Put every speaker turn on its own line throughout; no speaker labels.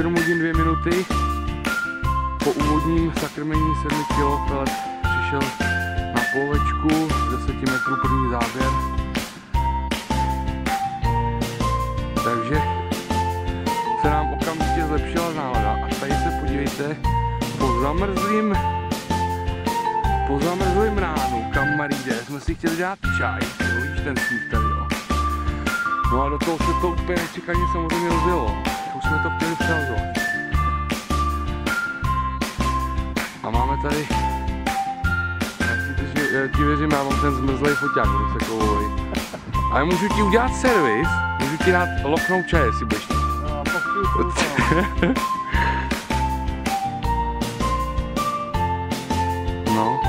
7 hodin 2 minuty. Po úvodním zakrmení 7 kg pelet přišel na polovečku, 10 metrů první záběr. Takže se nám okamžitě zlepšila nálada. A tady se podívejte, po zamrzlým ránu, kamaríde, jsme si chtěli dát čaj, víš ten sníh tady, jo. No a do toho se to úplně nečekaně samozřejmě rozjelo. Už jsme to chtěli přehazovat. A máme tady, já ti věřím, já mám ten zmrzlej foťák, když se kouvoj. Ale můžu ti udělat servis, můžu ti dát loknout čaje, jestli budeš.
No, pochůj.
No,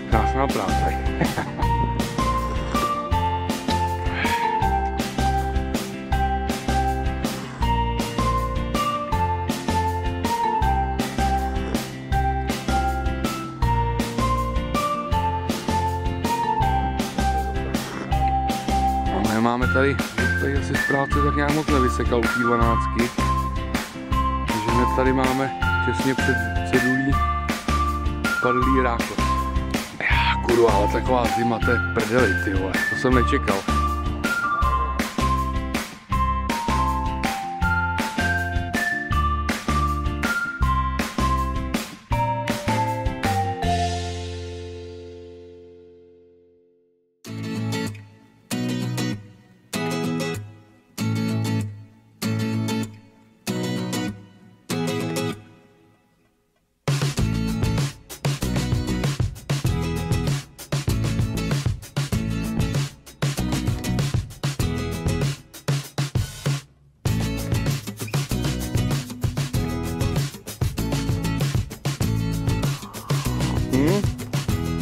krásná práce. Máme tady asi z práce tak nějak moc nevysekal u té 12. Takže hned tady máme těsně před cedulí padlý rákos. Kurva, ale taková zima, to je prdeli, ty vole, to jsem nečekal.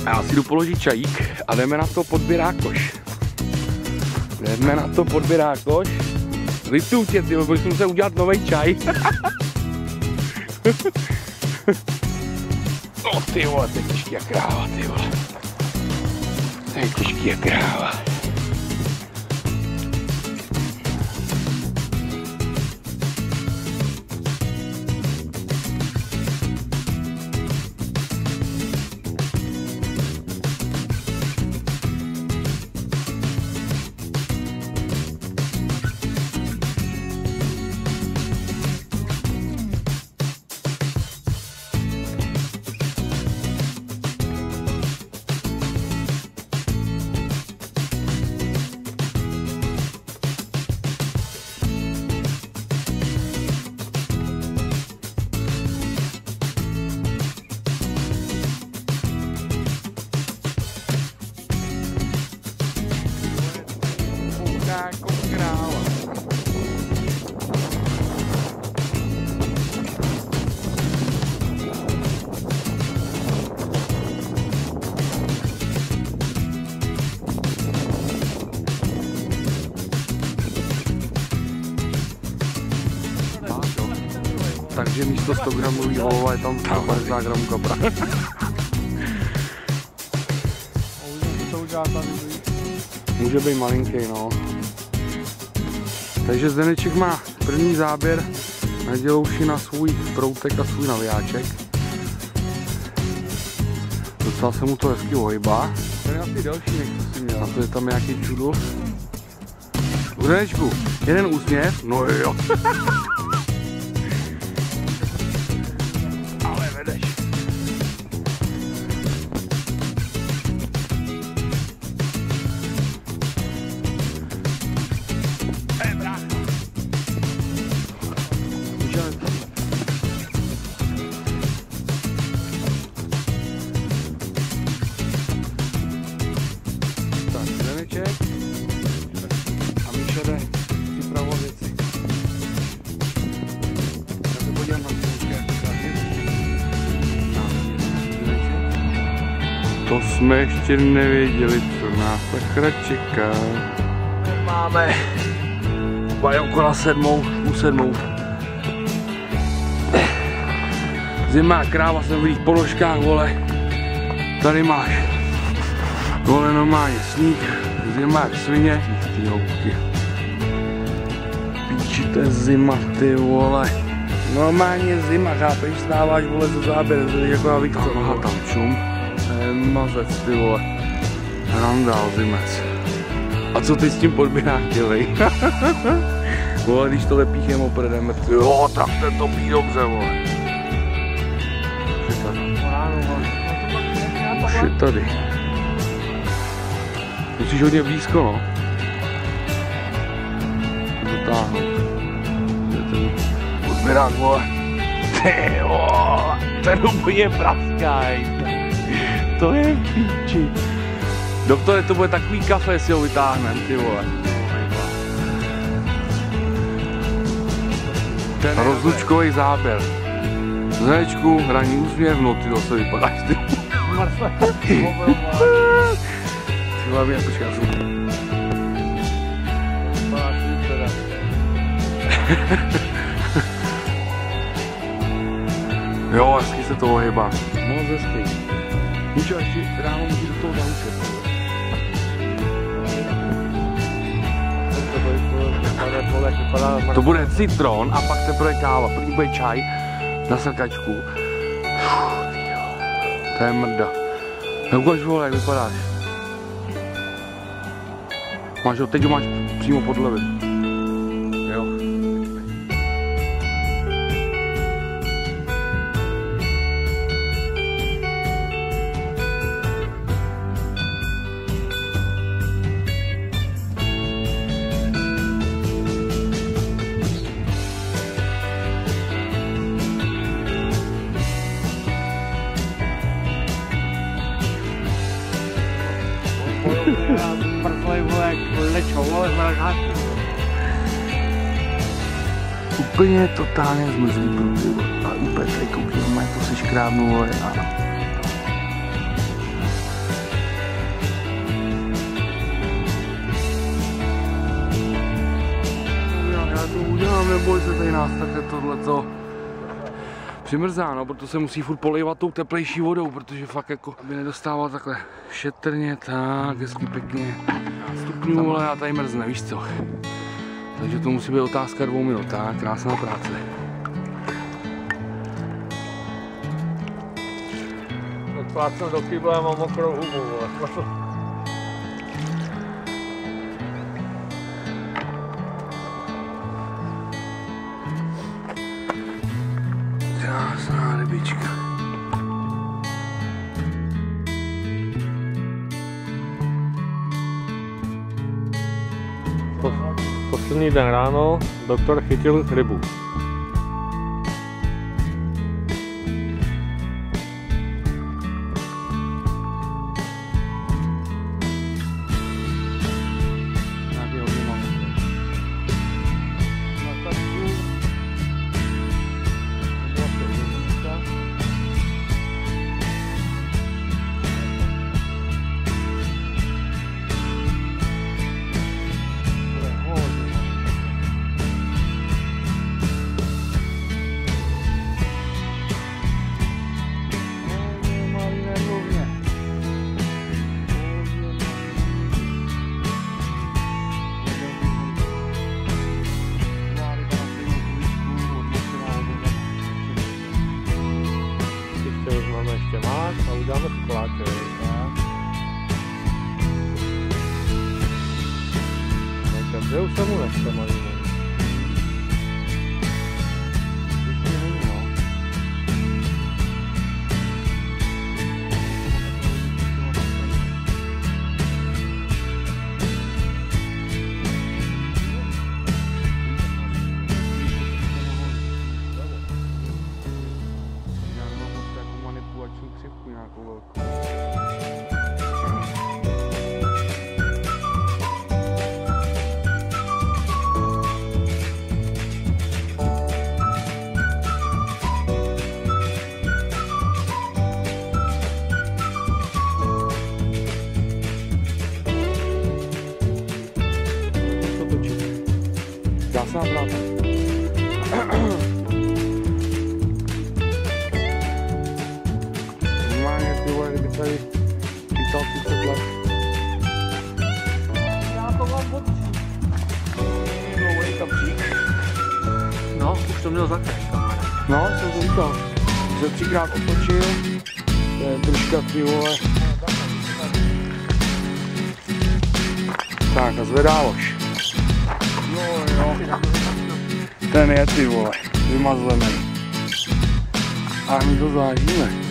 Já si jdu položit čajík a jdeme na to podběrákoš. Jdeme na to podběrákoš. Lituju tě, ty, protože jsem musel udělat nový čaj. No ty vole, to je těžký jak kráva, ty vole. To je těžký jak kráva. Jako kráva. Takže místo 100 gramový olova je tam 50 gramů kapra. Může být malinký, no. Takže Zdeneček má první záběr na dělouši na svůj proutek a svůj navijáček. Docela se mu to hezky ohýbá. To je asi delší, než to si měl. A to je tam nějaký čudo. Zdenečku, jeden úsměv, no jo. Ale vedeš. A Míša jde připravovat věci. Já se podívám na to jsme ještě nevěděli, co nás sakra čeká. Máme okolo 7:30. Zima, kráva jsem v jiných ponožkách, vole. Tady máš, vole, normálně sníh. Zima jak svině, ty houbky. Píč. píči, to je zima, ty vole. Normálně zima, chápeš, stáváš, vole, za záběr, to je jako já víc. Aha, tam čum. To je mazec, ty vole. Randál, zimec. A co ty s tím podběráš, dělej? Vole, když to lepíš jen opredeme, jo, tak ten to pí dobře, vole. Už je tady. Musíš hodně blízko, no. Dotáhnout. Ten odběrák, vole. Ty vole, ten úplně praskaj. To je píči. Doktore, to bude takový kafe, jestli ho vytáhnem, ty vole. Ten rozlučkový záběr. Značku, hraní úsměv, no ty zase vypadáš, ty. Ty hlavně, počkej, já jsem... Jo, hezky se to ohýbá. Moc hezky. Můžu ještě ráno můžu do toho zaučet. To bude citron a pak teprve káva. První bude čaj na srkačku. To je mrda. Neukaž, vole, jak vypadáš. Máš ho, teď ho máš přímo pod levy. Jo. Úplně totálně zmrzlý průběh. A úplně tady koukám, má to se škrábnu, vole, a... Já to udělám, neboj se tady nás takhle tohleto. Přimrzá, no, proto se musí furt polejvat tou teplejší vodou, protože fakt jako by nedostával takhle šetrně, tak, hezky pěkně. Stupňů, vole, a tady mrzne, víš co. Takže to musí být otázka 2 minut, tak, krásná práce.
Odplácnu do kýble a mám mokrou hubu, vole.
Krásná rybička.
Poslední den ráno doktor chytil rybu. Ještě máš a uděláme koláče. Takže už se mu nechce malý.
Krásná práce. Normálně ty vole, kdyby tady
měl zakrát, kamarád.
No, jsem to říkal. Se 3krát otočil. To je držka, ty vole. Tak a zvedálož. Jo. Ten je, ty vole, vymazlený. A my to zvážíme.